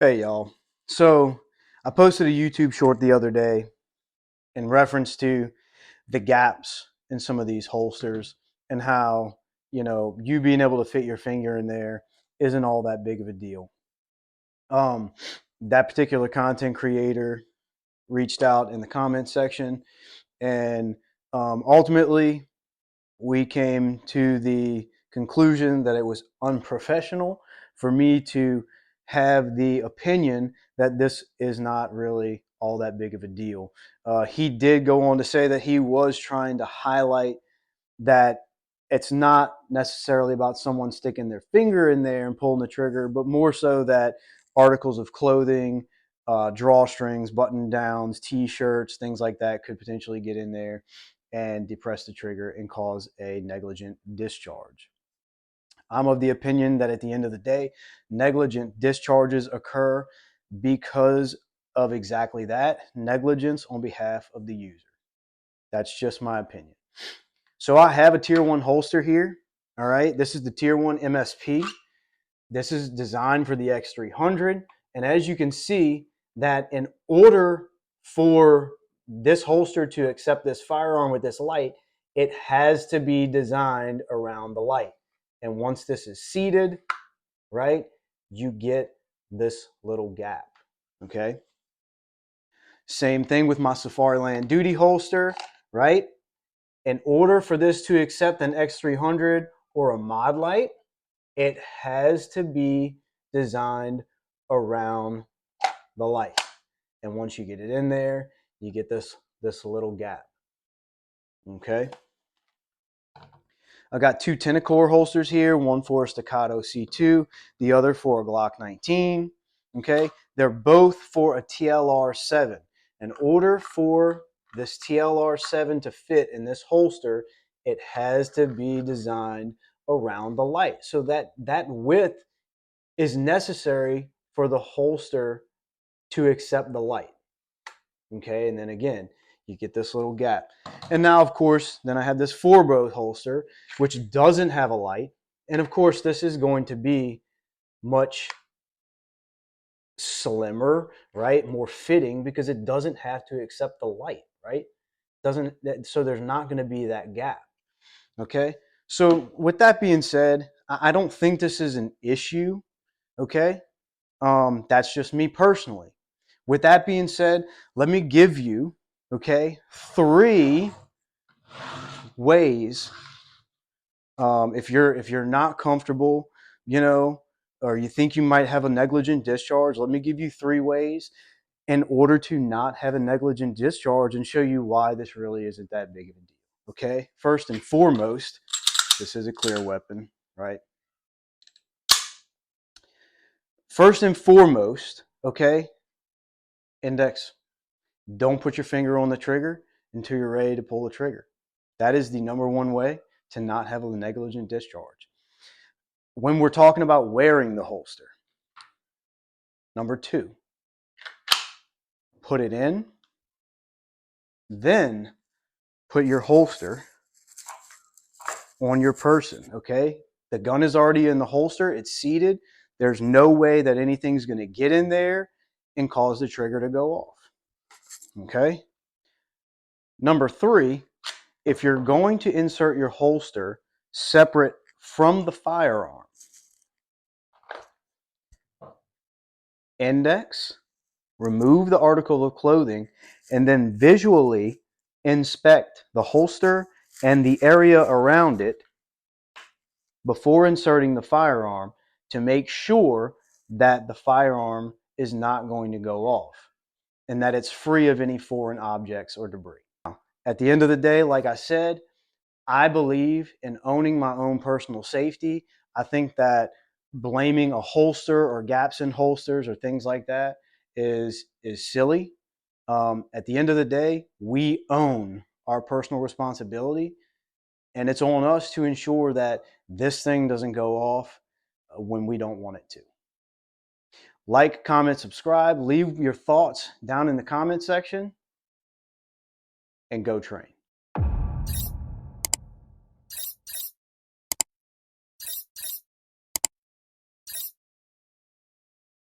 Hey y'all. So I posted a YouTube short the other day in reference to the gaps in some of these holsters and how, you being able to fit your finger in there isn't all that big of a deal. That particular content creator reached out in the comment section and ultimately we came to the conclusion that it was unprofessional for me to have the opinion that this is not really all that big of a deal. He did go on to say that he was trying to highlight that it's not necessarily about someone sticking their finger in there and pulling the trigger, but more so that articles of clothing, drawstrings, button downs, t-shirts, things like that could potentially get in there and depress the trigger and cause a negligent discharge. I'm of the opinion that at the end of the day, negligent discharges occur because of exactly that, negligence on behalf of the user. That's just my opinion. So I have a tier 1 holster here. All right, this is the tier 1 MSP. This is designed for the X300. And as you can see, that in order for this holster to accept this firearm with this light, it has to be designed around the light. And once this is seated, right, you get this little gap, okay? Same thing with my Safariland Duty holster, right? In order for this to accept an X300 or a mod light, it has to be designed around the light. And once you get it in there, you get this little gap. Okay. I got two Tenacore holsters here, one for a Staccato C2, the other for a Glock 19. Okay. They're both for a TLR7. In order for this TLR7 to fit in this holster, it has to be designed around the light. So that width is necessary for the holster to accept the light. Okay, and then again, you get this little gap. And now, of course, then I have this Forbo holster, which doesn't have a light. And of course, this is going to be much slimmer, right? More fitting because it doesn't have to accept the light, right? So there's not going to be that gap. Okay, so with that being said, I don't think this is an issue. Okay, that's just me personally. With that being said, let me give you, okay, 3 ways. If you're not comfortable, or you think you might have a negligent discharge, let me give you 3 ways in order to not have a negligent discharge and show you why this really isn't that big of a deal. Okay, first and foremost, this is a clear weapon, right? First and foremost, okay, index. Don't put your finger on the trigger until you're ready to pull the trigger. That is the number 1 way to not have a negligent discharge. When we're talking about wearing the holster, number 2, put it in, then put your holster on your person, okay? The gun is already in the holster, it's seated. There's no way that anything's going to get in there and cause the trigger to go off, okay? Number 3, if you're going to insert your holster separate from the firearm, index, remove the article of clothing, and then visually inspect the holster and the area around it before inserting the firearm to make sure that the firearm is not going to go off and that it's free of any foreign objects or debris. At the end of the day, like I said, I believe in owning my own personal safety. I think that blaming a holster or gaps in holsters or things like that is silly. At the end of the day, we own our personal responsibility, and it's on us to ensure that this thing doesn't go off when we don't want it to. Like, comment, subscribe, leave your thoughts down in the comment section, and go train.